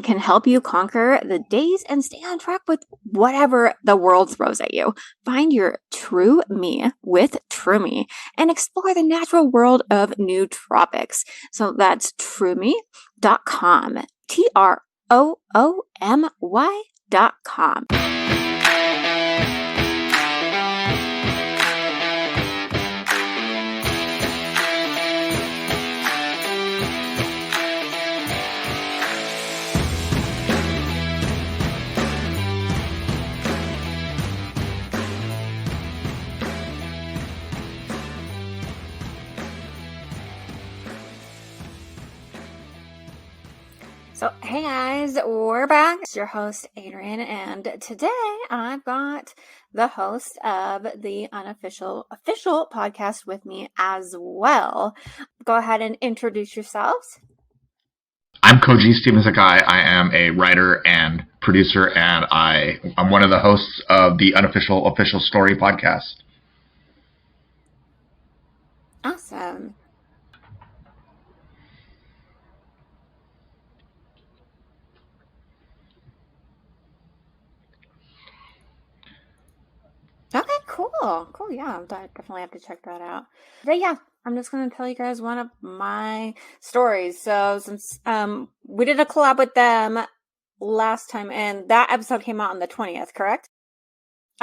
can help you conquer the days and stay on track with whatever the world throws at you. Find your true me with TrueMe and explore the natural world of nootropics. So that's TrueMe.com. TROOMY.com. So, hey guys, we're back. It's your host, Adrian, and today I've got the host of the official podcast with me as well. Go ahead and introduce yourselves. I'm Koji Stephen Sakai. I am a writer and producer, and I'm one of the hosts of the unofficial official story podcast. Awesome. Okay, cool. Yeah, I definitely have to check that out. But yeah, I'm just going to tell you guys one of my stories. So since we did a collab with them last time, and that episode came out on the 20th, correct?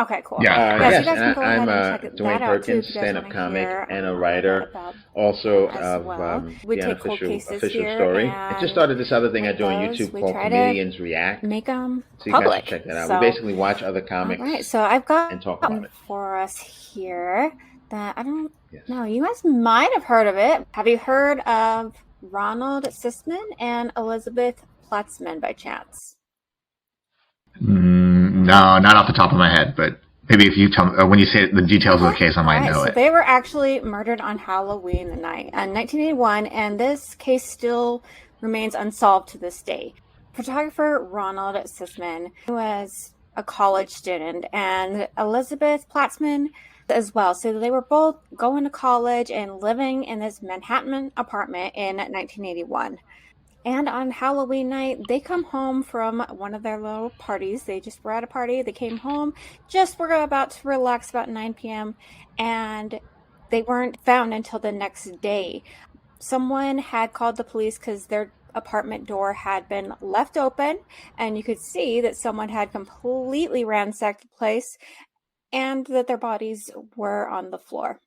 Okay, cool. Yeah, so yes, you guys can go ahead I'm and check Dwayne that out too, if Perkins, you guys stand-up wanna comic hear and a about writer, that also as of well. We the take cold unofficial cases official here, story. I just and started this other thing I do on with those, YouTube we called try to Comedians React. make them So you public. guys should check that out. So, We basically watch other comics all right, so I've got and talk about one it. for us here that I don't Yes. know. You guys might have heard of it. Have you heard of Ronald Sisman and Elizabeth Platzman by chance? No, not off the top of my head, but maybe if you tell me, when you say the details of the case, I might know So it. they were actually murdered on Halloween night in 1981, and this case still remains unsolved to this day. Photographer Ronald Sisman was a college student, and Elizabeth Platzman as well. So they were both going to college and living in this Manhattan apartment in 1981. And on Halloween night, they come home from one of their little parties. They just were at a party. They came home, just were about to relax about 9 p.m. And they weren't found until the next day. Someone had called the police because their apartment door had been left open, and you could see that someone had completely ransacked the place and that their bodies were on the floor.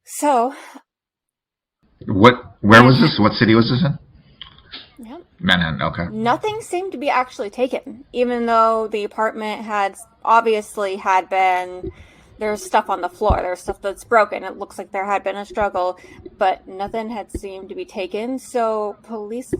So, where was this? What city was this in? Yep. Manhattan, okay. Nothing seemed to be actually taken, even though the apartment had been, there's stuff on the floor, there's stuff that's broken. It looks like there had been a struggle, but nothing had seemed to be taken. So police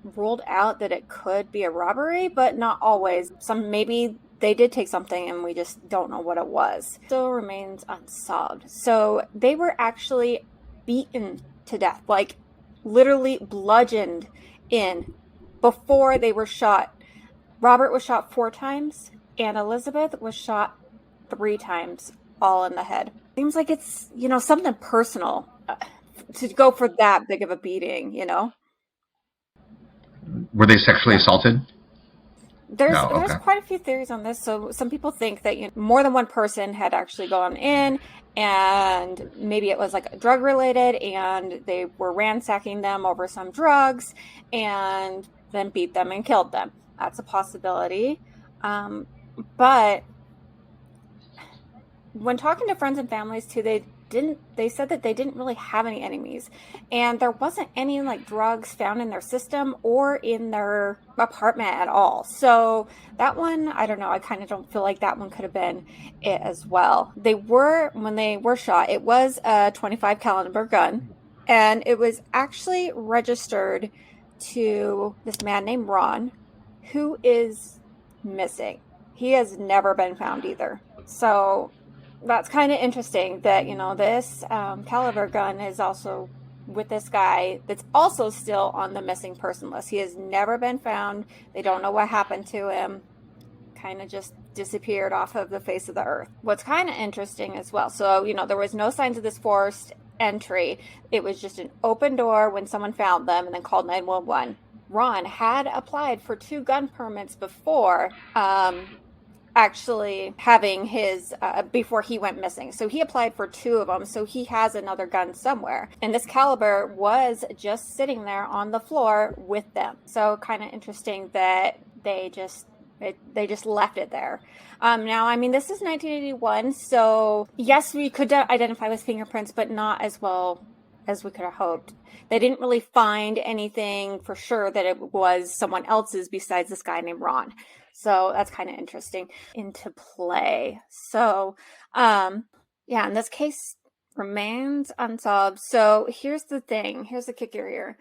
ruled out that it could be a robbery, but not always. Maybe they did take something and we just don't know what it was. Still remains unsolved. So they were actually beaten to death, like literally bludgeoned in before they were shot. Robert was shot 4 times and Elizabeth was shot 3 times, all in the head. Seems like it's, something personal to go for that big of a beating, Were they sexually assaulted? There's quite a few theories on this. So some people think that more than one person had actually gone in, and maybe it was like drug related, and they were ransacking them over some drugs and then beat them and killed them. That's a possibility. But when talking to friends and families too, they said that they didn't really have any enemies, and there wasn't any drugs found in their system or in their apartment at all. So that one, I don't know, I kind of don't feel like that one could have been it as well. When they were shot, it was a .25 caliber gun, and it was actually registered to this man named Ron, who is missing. He has never been found either. So that's kind of interesting that, this caliber gun is also with this guy that's also still on the missing person list. He has never been found. They don't know what happened to him. Kind of just disappeared off of the face of the earth. What's kind of interesting as well. So, there was no signs of this forced entry. It was just an open door when someone found them and then called 911. Ron had applied for 2 gun permits before actually having his before he went missing. So he applied for 2 of them. So he has another gun somewhere. And this caliber was just sitting there on the floor with them. So kind of interesting that they just left it there. Now, I mean, this is 1981, so yes, we could identify with fingerprints, but not as well as we could have hoped. They didn't really find anything for sure that it was someone else's besides this guy named Ron. So that's kind of interesting into play. So, yeah, and this case remains unsolved. So here's the thing. Here's the kicker here.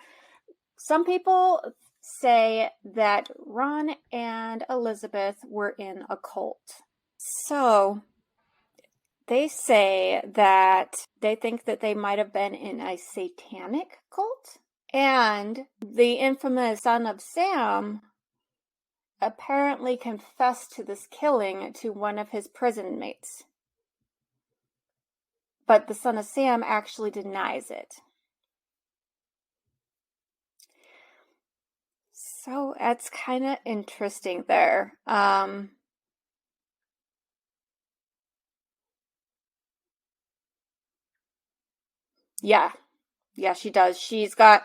Some people say that Ron and Elizabeth were in a cult. So they say that they think that they might have been in a satanic cult. And the infamous Son of Sam apparently confessed to this killing to one of his prison mates. But the Son of Sam actually denies it. So that's kind of interesting there. Yeah, she does. She's got,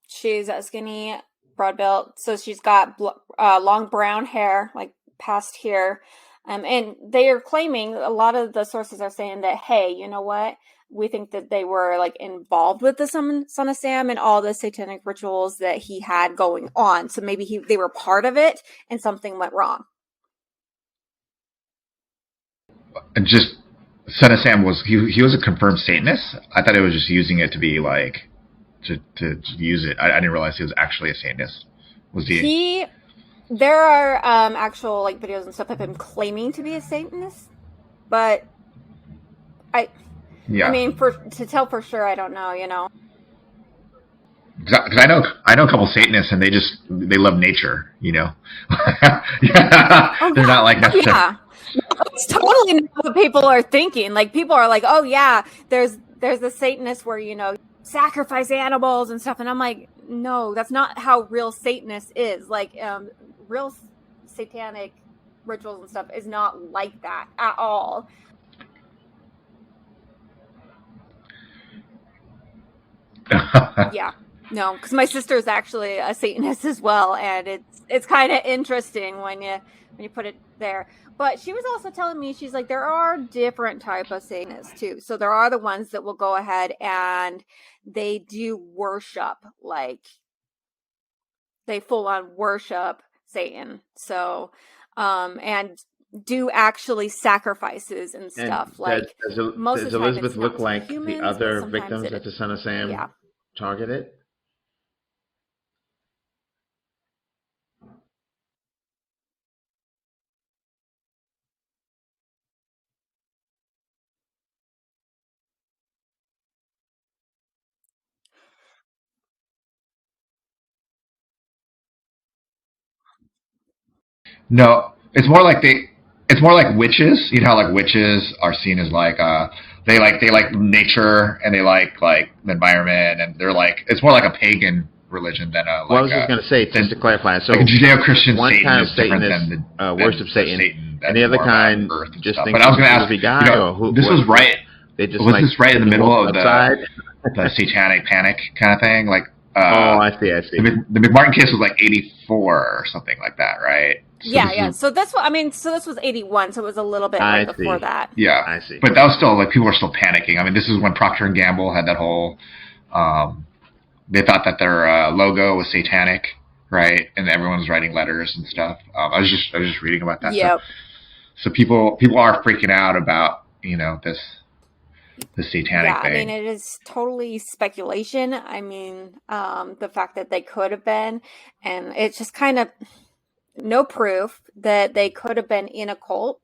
she's a skinny, broad built, so she's got long brown hair, like past here. And they are claiming, a lot of the sources are saying that, hey, you know what? We think that they were like involved with the Son of Sam and all the satanic rituals that he had going on. So maybe they were part of it and something went wrong. And just Son of Sam was he was a confirmed Satanist. I thought it was just using it to be like to use it. I didn't realize he was actually a Satanist. Was he? There are actual like videos and stuff of him claiming to be a Satanist, but I mean, to tell for sure, I don't know. You know, because I know a couple Satanists and they love nature. You know, yeah. They're not like necessarily. Yeah. It's totally not what people are thinking. Like, people are like, oh yeah, there's the Satanists where, you know, sacrifice animals and stuff, and I'm like, no, that's not how real Satanist is. Like, real satanic rituals and stuff is not like that at all. Yeah, no, because my sister is actually a Satanist as well, and it's kind of interesting when you put it there. But she was also telling me, she's like, there are different type of Satanists too. So there are the ones that will go ahead and they do worship, like they full on worship Satan. So, and do actually sacrifices and stuff. And like does Elizabeth look like humans, the other victims that the Son of Sam targeted? No, it's more like witches. You know how like witches are seen as like they like nature and they like the environment, and they're like, it's more like a pagan religion than a like. Well, I was just going to say, just to clarify, so like a Judeo-Christian one Satan kind of is different Satanist than worship Satan, and the other kind just thinks but I was going to ask, he's a guy, you know, or who, this was right. They just was like this right in the middle of the satanic panic kind of thing? Like, oh, I see. The McMartin case was like 84 or something like that, right? So yeah. So that's what I mean. So this was 81, so it was a little bit right before that. Yeah, I see. But that was still like, people were still panicking. I mean, this is when Procter and Gamble had that whole. They thought that their logo was satanic, right? And everyone was writing letters and stuff. I was just reading about that. Yep. So people are freaking out about, you know, the satanic thing. I mean, it is totally speculation. I mean, the fact that they could have been, and it's just kind of no proof that they could have been in a cult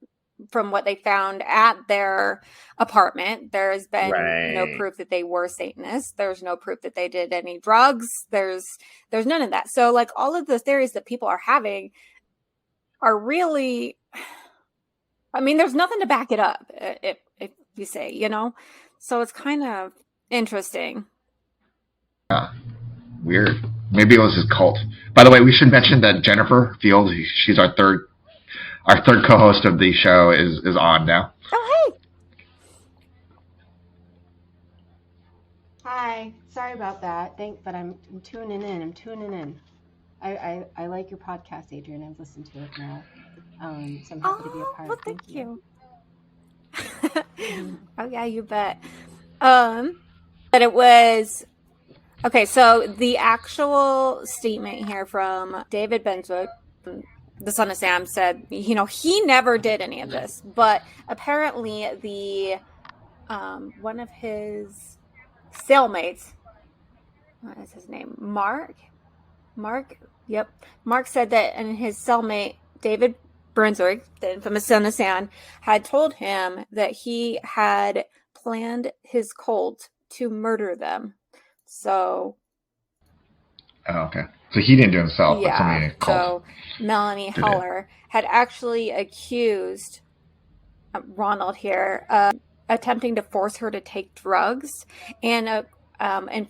from what they found at their apartment. There's been no proof that they were Satanists. There's no proof that they did any drugs. There's none of that. So like, all of the theories that people are having are really, I mean, there's nothing to back it up, if you say, you know? So it's kind of interesting. Weird. Maybe it was his cult. By the way, we should mention that Jennifer Fields, she's our third co-host of the show, is on now. Oh, hey. Hi. Sorry about that. But I'm tuning in. I like your podcast, Adrian. I've listened to it now. So I'm happy to be a part. Well, thank you. Oh yeah, you bet. But it was okay. So the actual statement here from David Brunswick, the son of Sam, said, he never did any of this, but apparently the one of his cellmates, what is his name? Mark. Yep. Mark said that, and his cellmate David Brunswick, the infamous son of Sam, had told him that he had planned his cult to murder them. So. Oh, okay. So he didn't do it himself. Yeah. But cult. So Melanie Heller had actually accused Ronald here of attempting to force her to take drugs and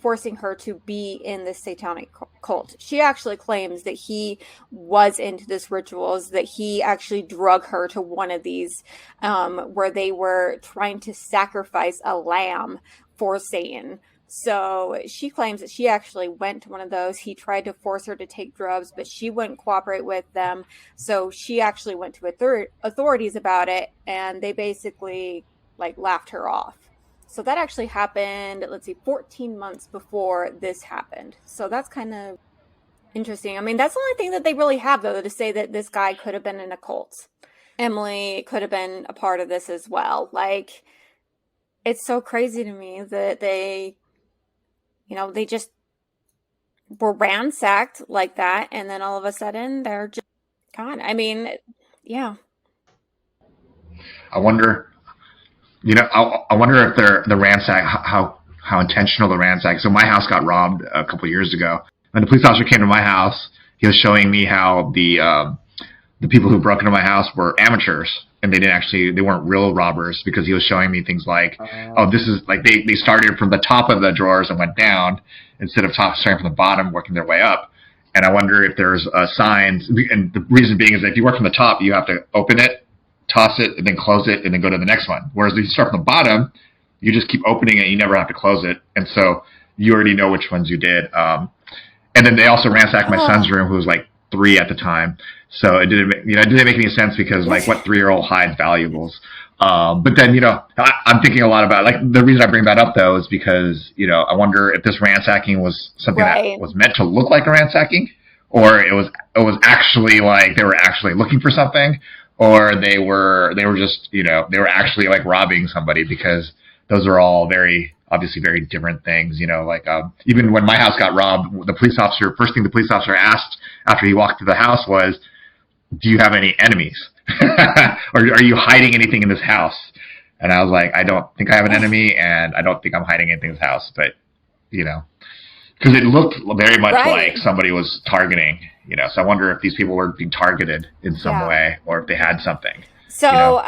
forcing her to be in this satanic cult. She actually claims that he was into this rituals, that he actually drug her to one of these where they were trying to sacrifice a lamb for Satan. So she claims that she actually went to one of those. He tried to force her to take drugs, but she wouldn't cooperate with them. So she actually went to authorities about it, and they basically laughed her off. So that actually happened, 14 months before this happened. So that's kind of interesting. I mean, that's the only thing that they really have, though, to say that this guy could have been in a cult. Emily could have been a part of this as well. It's so crazy to me that they just were ransacked like that, and then all of a sudden they're just gone. I mean, yeah. I wonder if the ransack, how intentional the ransack. So my house got robbed a couple of years ago. When the police officer came to my house, he was showing me how the people who broke into my house were amateurs, and they weren't real robbers, because he was showing me things like, this is they started from the top of the drawers and went down instead of starting from the bottom, working their way up. And I wonder if there's signs, and the reason being is that if you work from the top, you have to open it, toss it, and then close it, and then go to the next one. Whereas if you start from the bottom, you just keep opening it, you never have to close it, and so you already know which ones you did. And then they also ransacked my son's room, who was 3 at the time. So it didn't make any sense, because what 3-year-old hides valuables? But then I'm thinking a lot about the reason I bring that up, though, is because I wonder if this ransacking was something that was meant to look like a ransacking, or it was actually they were actually looking for something, or they were just they were actually robbing somebody, because those are all obviously very different things. Even when my house got robbed, first thing the police officer asked after he walked through the house was, "Do you have any enemies? Or are you hiding anything in this house?" And I was like, "I don't think I have an enemy, and I don't think I'm hiding anything in this house." But because it looked very much like somebody was targeting. So I wonder if these people were being targeted in some way, or if they had something. So,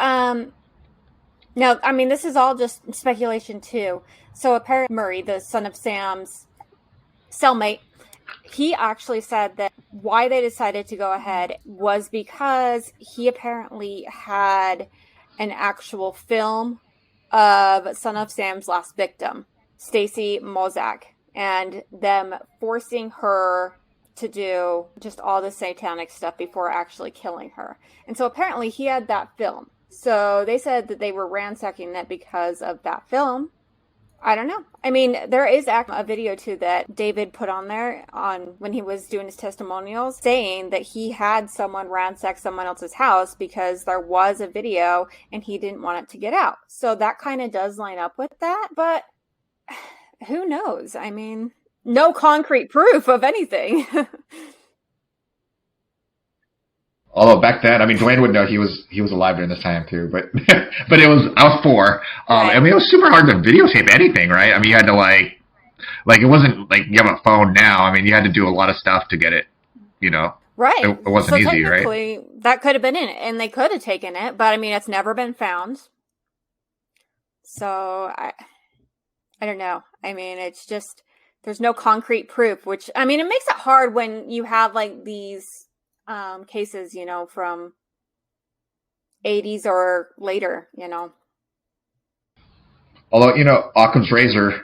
now, I mean, this is all just speculation too. So apparently Murray, the son of Sam's cellmate, he actually said that why they decided to go ahead was because he apparently had an actual film of son of Sam's last victim, Stacy Mozak, and them forcing her to do just all the satanic stuff before actually killing her. And so apparently he had that film. So they said that they were ransacking that because of that film. I don't know. I mean, there is a video too that David put on there when he was doing his testimonials, saying that he had someone ransack someone else's house because there was a video and he didn't want it to get out. So that kind of does line up with that, but who knows? I mean, no concrete proof of anything. Although back then, I mean, Dwayne would know, he was alive during this time too, but but I was 4. I mean, it was super hard to videotape anything, right? I mean, you had to it wasn't like you have a phone now. I mean, you had to do a lot of stuff to get it, Right. It wasn't easy, right? That could have been in it, and they could have taken it, but I mean, it's never been found. So I don't know. I mean, it's just there's no concrete proof, which, I mean, it makes it hard when you have like these cases, you know, from 80s or later, you know. Although, you know, Occam's razor,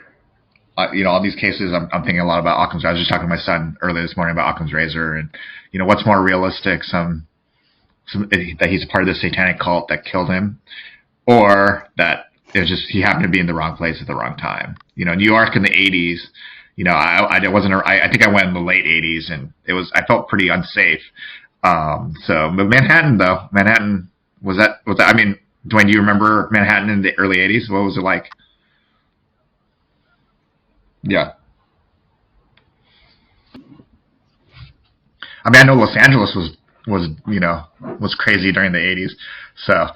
you know, all these cases, I'm thinking a lot about Occam's. I was just talking to my son earlier this morning about Occam's razor, and, you know, what's more realistic, that he's a part of the satanic cult that killed him, or that it was just he happened to be in the wrong place at the wrong time. You know, New York in the 80s, you know, I think I went in the late 80s, and I felt pretty unsafe. But Manhattan, though, was that, I mean, Dwayne, do you remember Manhattan in the early 80s? What was it like? Yeah. I mean, I know Los Angeles was crazy during the 80s. So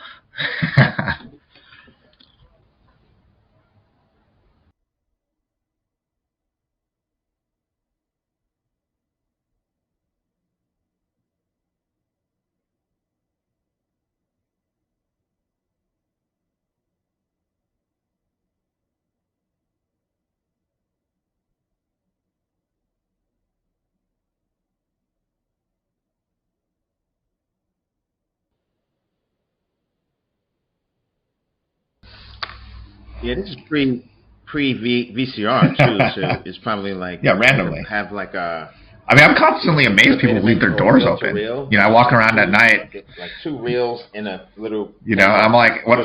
Yeah, this is pre VCR too, so it's probably like randomly have like a. I mean, I'm constantly amazed people leave their doors open. You know, I walk around at night, like 2 reels in a little. You know, I'm like, what?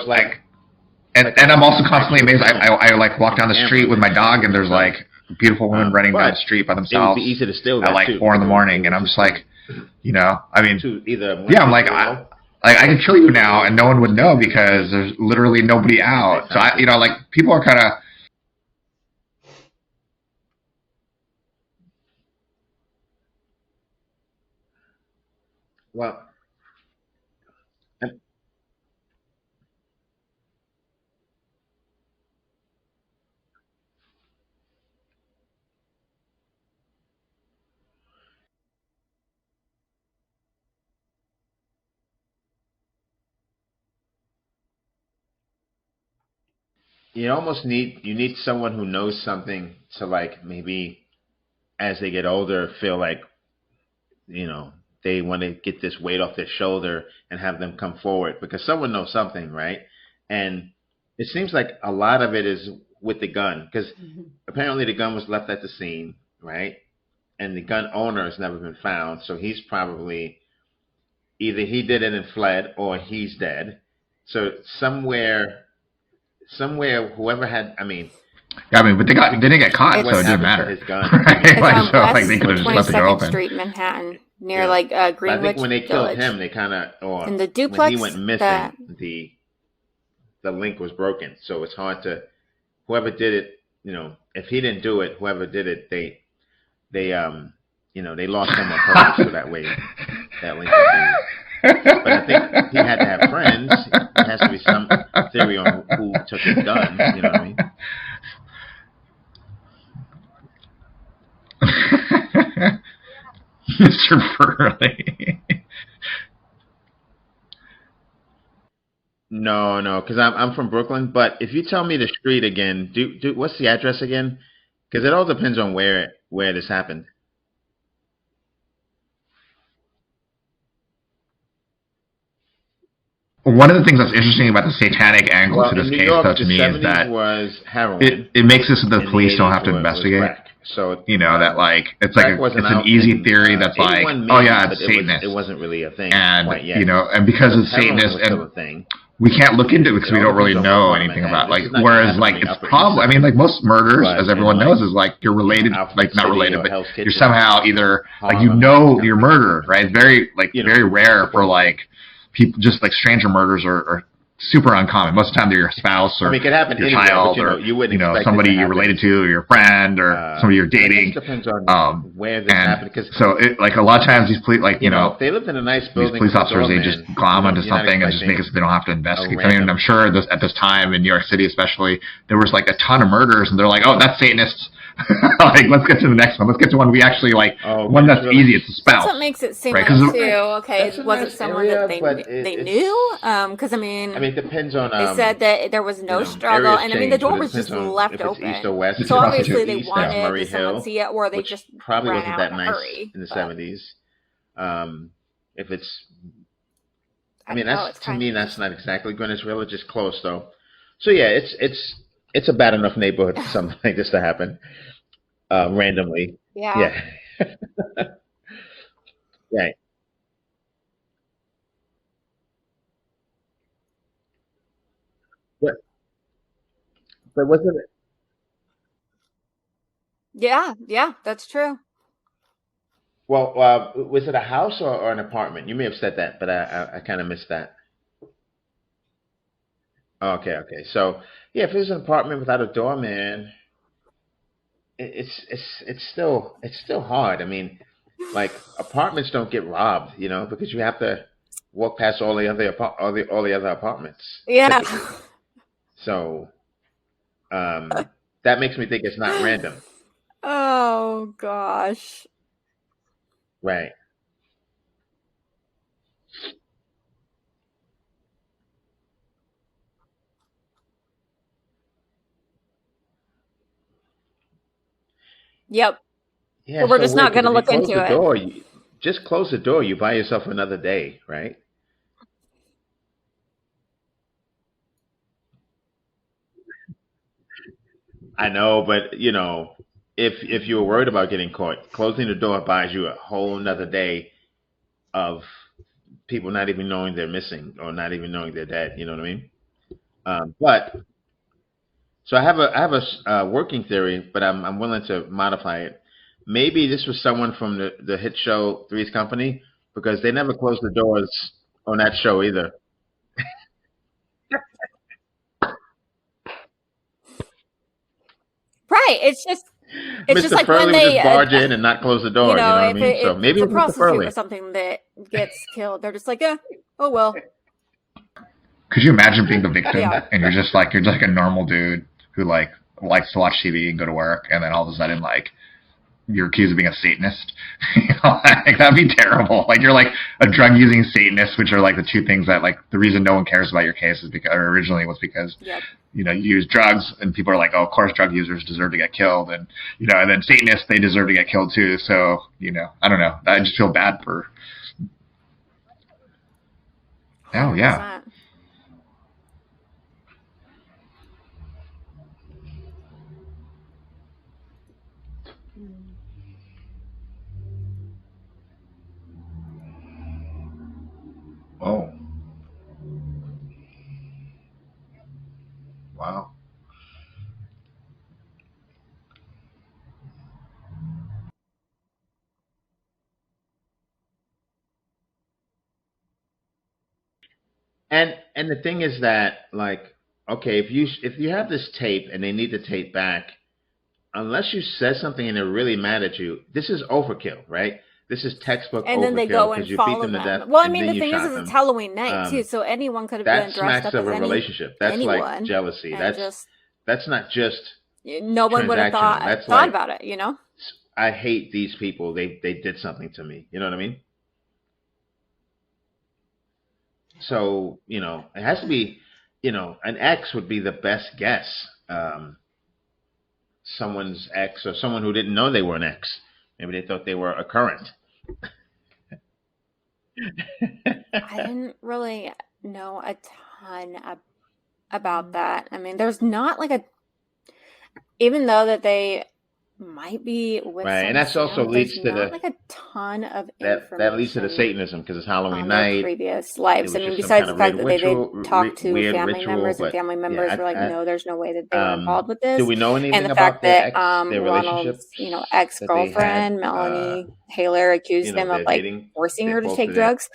And I'm also constantly amazed. I like walk down the street with my dog, and there's like beautiful women running down the street by themselves. It would be easy to steal that at like 4 in the morning, and I'm just like, you know, I mean, I'm like. I can kill you now and no one would know because there's literally nobody out. So you know, like people are kind of. Well, you need someone who knows something to, like, maybe as they get older feel like, you know, they want to get this weight off their shoulder and have them come forward because someone knows something, right? And it seems like a lot of it is with the gun because apparently the gun was left at the scene, right? And the gun owner has never been found, so he's probably either he did it and fled or he's dead. So somewhere whoever had, I mean, but they didn't get caught, so it didn't matter. His gun. It's on they could have just left the door 22nd open. Street, Manhattan, near Greenwich I think when they Village. killed him, they kind of, or in the duplex, when he went missing, the link was broken. So it's hard to, whoever did it, you know, if he didn't do it, whoever did it, they you know, they lost him on purpose, so that way that link would be. But I think he had to have friends. There has to be some theory on who took his gun. You know what I mean? Mr. Furley. No, because I'm from Brooklyn. But if you tell me the street again, do what's the address again? Because it all depends on where this happened. One of the things that's interesting about the satanic angle to this case, though, to me, is that it makes it so the police don't have to investigate. So you know that, like, it's like it's an easy theory that's like, oh yeah, it's Satanist. It wasn't really a thing, and quite yet. You know, and because it's Satanist, and we can't look into it because we don't really know anything about it. Like, whereas like it's probably, I mean, like most murders, as everyone knows, is like you're related, like not related, but you're somehow either like you know your murderer, right? It's very very rare for like people, just like stranger murders are super uncommon. Most of the time they're your spouse or it could happen your anywhere, child, but, or you know, somebody you're related to, or your friend, or somebody you're dating. It depends on where this happened. Because so like a lot of times these police, like you know, if they lived in a nice building, these police officers, they just glom onto something and just make it so they don't have to investigate. I mean, I'm sure at this time in New York City, especially, there was like a ton of murders, and they're like, oh, that's Satanists. Like, let's get to the next one. Let's get to one we actually like. Oh, One Greenwich that's easy. Village. It's a That's what spouse, makes it seem right? like Because too. Okay, That's it a wasn't nice someone that area, but they it's. knew. Because I mean, it depends on they said that there was no struggle, areas and I mean the change, door but it was depends just on left if it's east open. or west. it's So If it's to the obviously they east, that's wanted Murray someone to Hill, see it, or they which just probably ran wasn't out that in a nice hurry. in the But 70s. If it's, I I mean, know that's it's to kind me, of that's just not exactly Greenwich Village. It's close though. So yeah, it's a bad enough neighborhood for something like this to happen randomly. yeah. Yeah, right. But but was it? Yeah, yeah, that's true. Well, was it a house or an apartment? You may have said that, but I kind of missed that. Okay, okay. So yeah, if it was an apartment without a door, man, it's still hard. I mean, like apartments don't get robbed, because you have to walk past all the other apartments Yeah. typically. So that makes me think it's not random, Oh gosh. right? Yep. Yeah, So it's we're so just weird not going because to if you look close into the it. door, you just close the door, you buy yourself another day, right? I know, but if you were worried about getting caught, closing the door buys you a whole another day of people not even knowing they're missing or not even knowing they're dead. You know what I mean? But so I have a working theory, but I'm willing to modify it. Maybe this was someone from the hit show Three's Company because they never closed the doors on that show either. Right. It's just Mr. like when Furley would they just barge in and not close the door. You know what I if mean? So if maybe it's it a was Mr. prostitute or Furley. something that gets killed, they're just like, yeah, oh well. could you imagine being the victim Yeah. and you're just like a normal dude who like likes to watch TV and go to work, and then all of a sudden like you're accused of being a Satanist. Like, that'd be terrible. Like you're like a drug using Satanist, which are like the two things that like the reason no one cares about your case is because or originally was because Yep. you use drugs, and people are like, oh, of course drug users deserve to get killed, and and then Satanists, they deserve to get killed too. So I don't know. I just feel bad for. Oh yeah. 100%. Mm. Oh wow. And the thing is that like okay, if you have this tape and they need the tape back, unless you said something and they're really mad at you, this is overkill, right? This is textbook And then they overkill go because and you beat follow them to them. death Well, I and mean, then the you thing is shot it's them. Halloween night too, Um, so anyone could have that been dressed smacks up of as a relationship. That's like anyone, jealousy. and That's just that's not just no one would have transactional. That's thought like about it, you know? I hate these people. They did something to me. You know what I mean? So it has to be. An ex would be the best guess. Someone's ex or someone who didn't know they were an ex. Maybe they thought they were a current. I didn't really know a ton about that. I mean, there's not like even though that they might be with Right, and some that's also Sam, there's leads to not the like a ton of that leads to the information Satanism because it's Halloween on their night. previous It lives. I was mean, just some kind besides the of fact that they did talk to weird family ritual. members and But family members were like, yeah, no, there's no way that they were involved with do this. we know And the anything fact about their that ex, their Ronald's, relationships ex that they had? girlfriend, Melanie Taylor, accused them of Their like dating, forcing her to both take of them. drugs.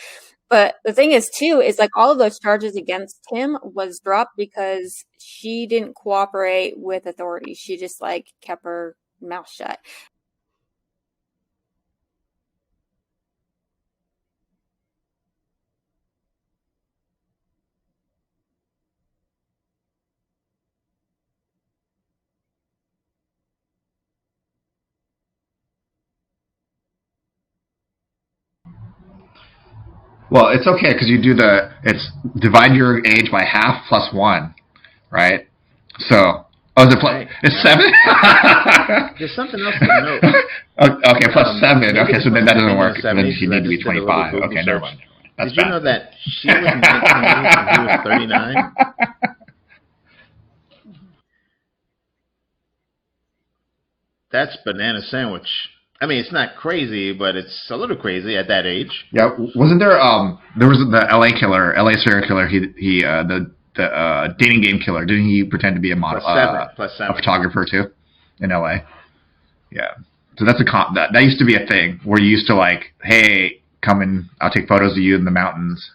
But the thing is, too, is like all of those charges against him was dropped because she didn't cooperate with authorities. She just like kept her mouth shut. Well, it's okay because you do it's divide your age by half plus 1, right? So, is it Right. it's 7? There's something else to note. Okay, plus 7. Maybe Okay, this so then must that have doesn't been in work. the Then 70s, you because I need to be just did a little 25. Google Okay, never search. mind. That's Did you bad. know that she was 19 and he was 39? That's banana sandwich. I mean, it's not crazy, but it's a little crazy at that age. Yeah, wasn't there? There was the L.A. killer, L.A. serial killer. The dating game killer. Didn't he pretend to be a model, Plus a 7. photographer too, in L.A.? Yeah. So that's that used to be a thing where you used to like, hey, come and I'll take photos of you in the mountains,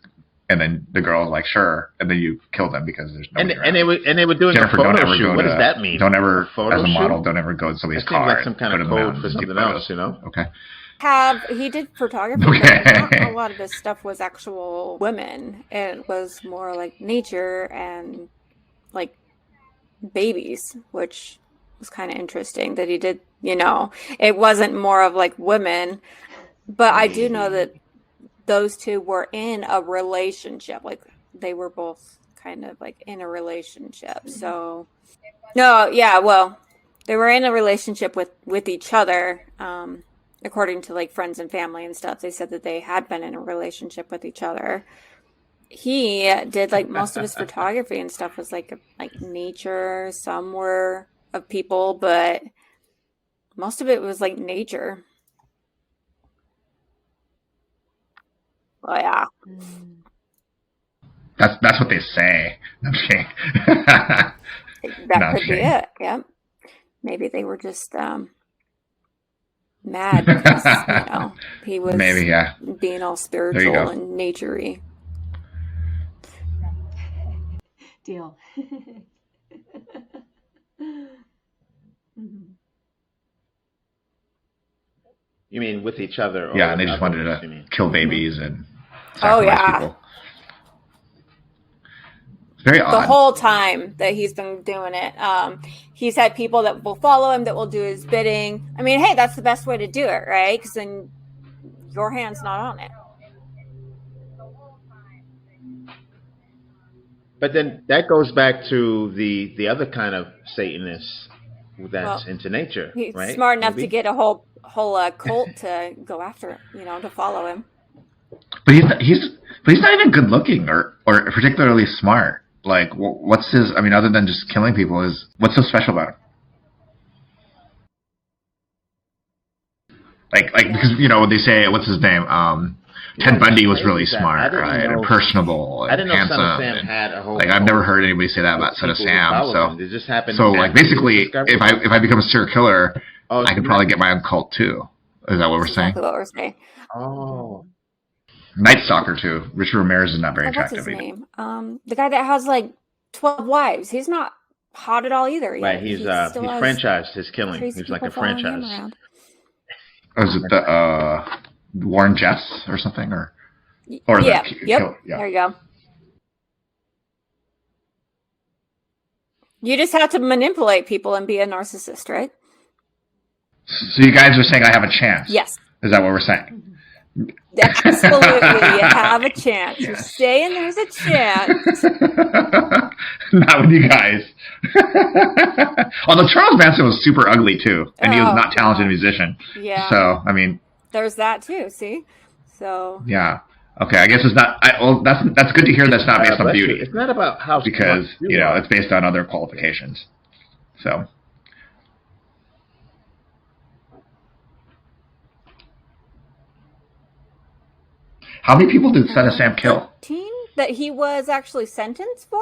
and then the girl was like, sure, and then you kill them because there's no. And they were doing Jennifer, a photo don't ever shoot. go What to, does that mean? Don't ever, photo as a model, shoot? don't ever go to somebody's That seems car. like some kind go of to the code mountains for and take something photos. else, you know? Okay. He did photography, Okay. but not a lot of his stuff was actual women. It was more like nature and like babies, which was kind of interesting that he did, it wasn't more of like women, but I do know that those two were in a relationship. Like they were both kind of like in a relationship. So no, yeah, well, they were in a relationship with each other. According to like friends and family and stuff, they said that they had been in a relationship with each other. He did like most of his photography and stuff was like nature. Some were of people, but most of it was like nature. Oh yeah, That's what they say. I'm just kidding. that No, could be shame. it. Yep. Maybe they were just mad because he was Maybe, yeah. being all There you spiritual go. and naturey. Deal. You mean with each other? Or Yeah, and with they just wanted others, you to mean? kill babies and Oh, sacrifice yeah. people. It's very The odd. whole time that he's been doing it, he's had people that will follow him, that will do his bidding. I mean, hey, that's the best way to do it, right? Because then your hand's not on it. But then that goes back to the other kind of Satanist that's into nature, He's right? smart enough Maybe? to get a whole cult to go after, to follow him. But he's not even good looking or particularly smart. Like, what's his? I mean, other than just killing people, what's so special about him? Like because they say what's his name? Ted Bundy was really smart, right? And personable and I didn't know handsome. Son of Sam and, had a whole. like I've never heard anybody say that about Son of people who Sam. followed So him. It just happened. so like after he was basically, discovered. if I become a serial killer, Oh, I could probably get my own cult too. Is that what we're That's saying? exactly what we're saying. Oh, Night Stalker too. Richard Ramirez is not very What's attractive his either. name? The guy that has like 12 wives. He's not hot at all either. right. Yet. He's He still has franchised his killing. crazy He's like a people following him franchise. around. Or is it the Warren Jeffs or something or Yep. yeah. There you go. You just have to manipulate people and be a narcissist, right? So you guys are saying I have a chance? Yes. Is that what we're saying? Absolutely. You have a chance. You're saying there's a chance. Not with you guys. Although Charles Manson was super ugly too, and he was not a talented musician. Yeah. So I mean, there's that too. See. So. Yeah. Okay. I guess it's not. That's good to hear. That's not based on beauty. It's not about how because smart you are. it's based on other qualifications. So. How many people did Son of Sam kill? 13 that he was actually sentenced for?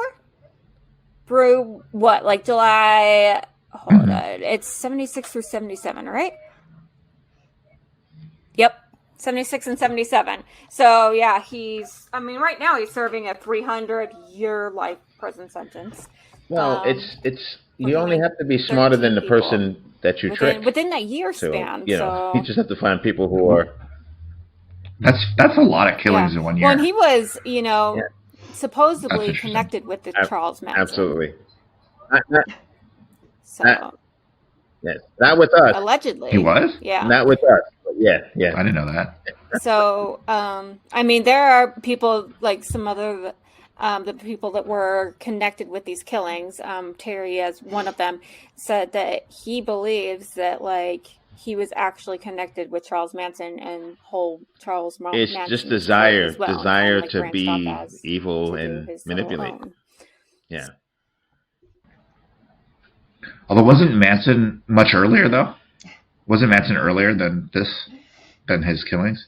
Through what? Like July. Hold on. It's 76 through 77, right? Yep. 76 and 77. So, yeah, right now he's serving a 300-year life prison sentence. Well, it's you only have to be smarter than the person that you trick. Within that year span. So, you just have to find people who are. That's a lot of killings in 1 year. Well, and he was, supposedly connected with the Charles Manson. Absolutely. So, yes, not with us. allegedly. He was? Yeah. Not with us. Yeah, I yeah. didn't know that. So, I mean, there are people like some other the people that were connected with these killings. Terry, as one of them, said that he believes that like he was actually connected with Charles Manson and whole It's just Manson's crew desire, as well, and kind of desire like to branched off be as evil to do and his little manipulate. own. Yeah. Although wasn't Manson much earlier though? Wasn't Manson earlier than his killings?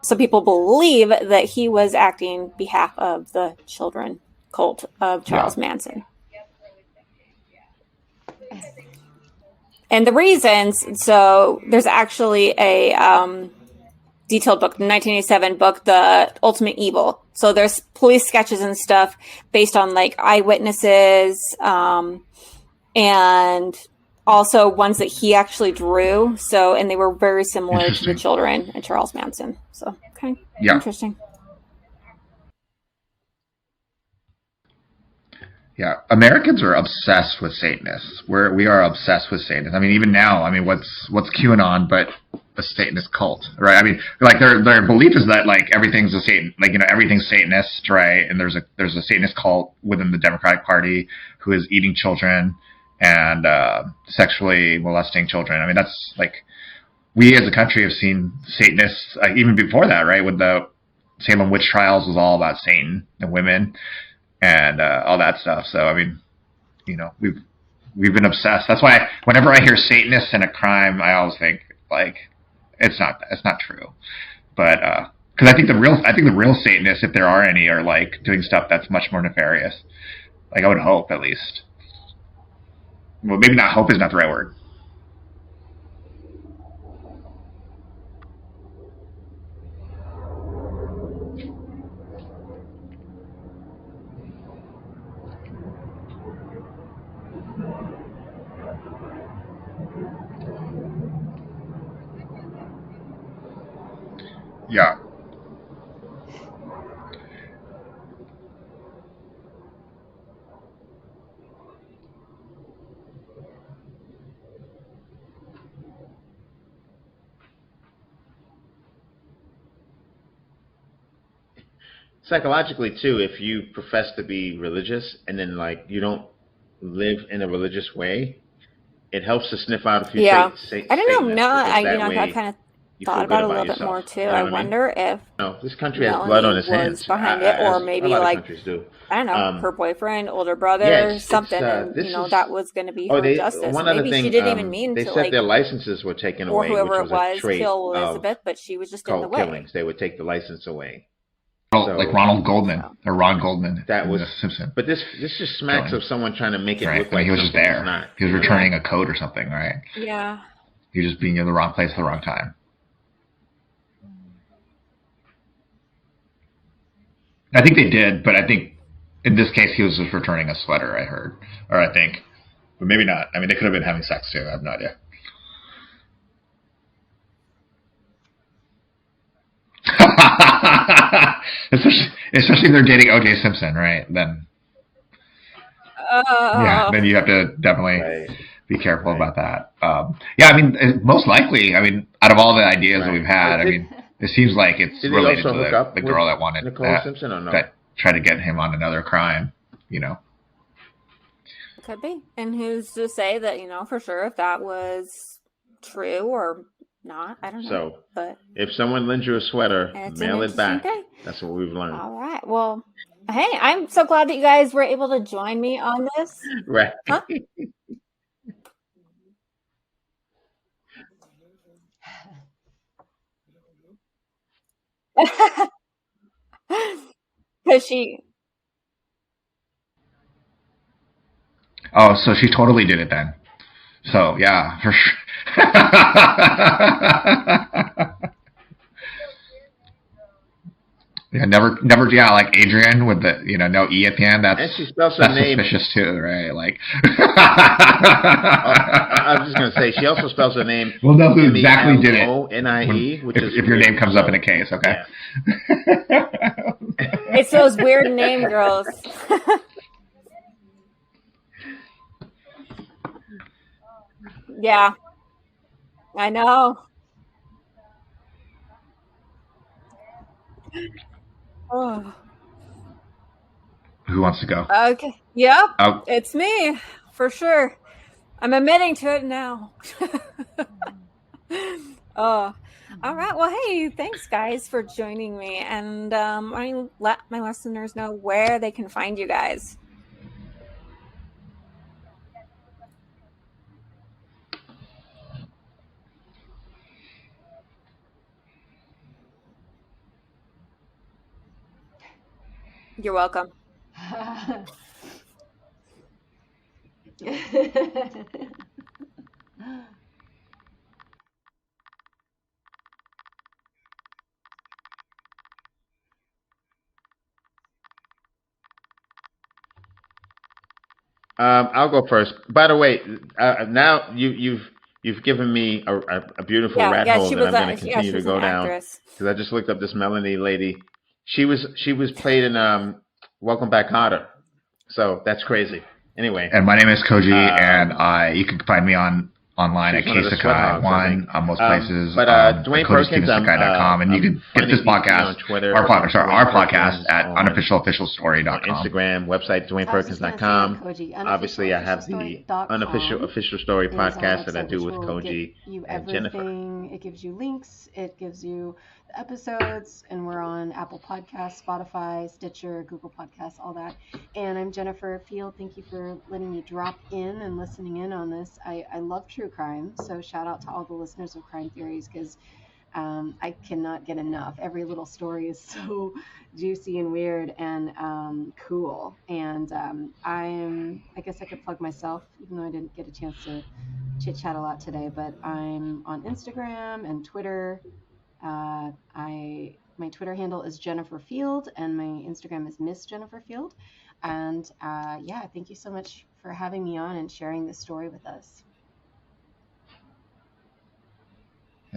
So people believe that he was acting behalf of the children cult of Charles Yeah. Manson. And the reasons, so there's actually a detailed book, the 1987 book, The Ultimate Evil. So there's police sketches and stuff based on like eyewitnesses, and also ones that he actually drew. So, and they were very similar to the Interesting. children and Charles Manson. So, kind of Yeah. interesting. Yeah, Americans are obsessed with Satanists. We are obsessed with Satanists. I mean, even now, I mean, what's QAnon but a Satanist cult, right? I mean, like their belief is that like everything's a Satan, like everything's Satanist, right? And there's a Satanist cult within the Democratic Party who is eating children and sexually molesting children. I mean, that's like we as a country have seen Satanists even before that, right? With the Salem witch trials was all about Satan and women and all that stuff. So I mean, we've been obsessed. That's why whenever I hear Satanists and a crime, I always think like it's not true. But because I think the real Satanists, if there are any, are like doing stuff that's much more nefarious. Like I would hope at least. Well, maybe not hope is not the right word. Yeah. Psychologically too, if you profess to be religious and then like you don't live in a religious way, it helps to sniff out a few Yeah. I don't know. Satanists Now, because that I've way kind of you thought feel good about it a about little bit yourself. more too. You know I what I mean? wonder if No, this country has blood on Melanie its was hands, behind it, or as a maybe lot of like, countries do. I don't know, her boyfriend, older brother, Yeah, or something, and this is. that was going to be Oh, her they justice. one other Maybe she thing. didn't even mean They to said their like, licenses were taken or away, which whoever it was a was, trait kill of Elizabeth, but she was just in the cult way. killings. They would take the license away. Like Ronald Goldman So, or Ron Goldman That in was The Simpsons. But this just smacks Killing. of someone trying to make it Right. look I mean, like he was just something it's there. not. He was you know? returning a code or something, right? yeah. He was just being in the wrong place at the wrong time. I think they did, but I think in this case he was just returning a sweater, I heard. Or I think. But maybe not. I mean, they could have been having sex too. I have no idea. especially if they're dating O.J. Simpson, right? Then then you have to definitely Right. be careful Right. about that. Yeah, I mean, most likely, I mean, out of all the ideas that Right. we've had, But I mean, it seems like it's Did they related also to hook up the with girl that wanted Nicole Simpson or no? that tried to get him on another crime. Could be. And who's to say that, for sure if that was true or not? I don't know. So But if someone lends you a sweater, it's an mail it interesting back. thing. That's what we've learned. All right. Well, hey, I'm so glad that you guys were able to join me on this. Right. Huh? Because she, Oh, so she totally did it then. So yeah, for sure. Yeah, never. Yeah, like Adrian with the no E at the end. And she spells her name. Suspicious too, right? Like. I was just gonna say she also spells her name. We'll know who exactly did it. Menie, which is if your name comes up in a case, okay. Yeah. it's those weird name girls. Yeah. I know. Oh, Who wants to go? okay. Yep, Oh, it's me for sure. I'm admitting to it now. Oh, all right. Well, hey, thanks guys for joining me, and why don't you let my listeners know where they can find you guys? You're welcome. I'll go first. By the way, now you've given me a beautiful Yeah, rat yeah. hole She that was I'm going a to yeah. continue She to was an go down actress. because I just looked up this Melanie lady. She was played in Welcome Back, Kotter. So that's crazy. Anyway, and my name is Koji, and um, you can find me online at she's one of the sweat hogs, I think. KSakai1 on most places. But Dwayne Perkins, KojiStevenSakai.com, and you I'm can get finding this me podcast, on Twitter, our Dwayne podcast Perkins at on unofficialofficialstory.com. Instagram, website I was just going to say, DwaynePerkins.com. Koji, Obviously, I have the unofficialofficialstory.com official story is our podcast that I website, which do with will give Koji you and Jennifer. everything. It gives you links, it gives you the episodes, and we're on Apple Podcasts, Spotify, Stitcher, Google Podcasts, all that. And I'm Jennifer Field. Thank you for letting me drop in and listening in on this. I love true crime, so shout out to all the listeners of Crime Theories because I cannot get enough. Every little story is so juicy and weird and cool. And I guess I could plug myself, even though I didn't get a chance to chit chat a lot today, but I'm on Instagram and Twitter. My Twitter handle is Jennifer Field and my Instagram is Miss Jennifer Field. And yeah, thank you so much for having me on and sharing this story with us.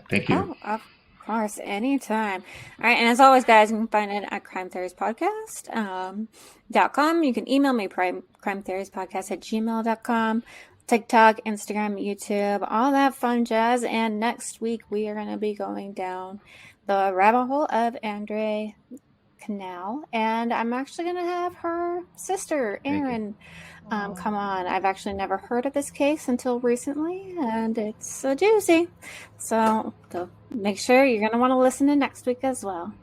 Thank you. Oh, of course, anytime. All right, and as always, guys, you can find it at crimetheoriespodcast.com. You can email me, crimetheoriespodcast@gmail.com. TikTok, Instagram, YouTube, all that fun jazz. And next week, we are going to be going down the rabbit hole of Andre Canal. And I'm actually going to have her sister, Erin, come on. I've actually never heard of this case until recently, and it's so juicy. So make sure you're going to want to listen to next week as well.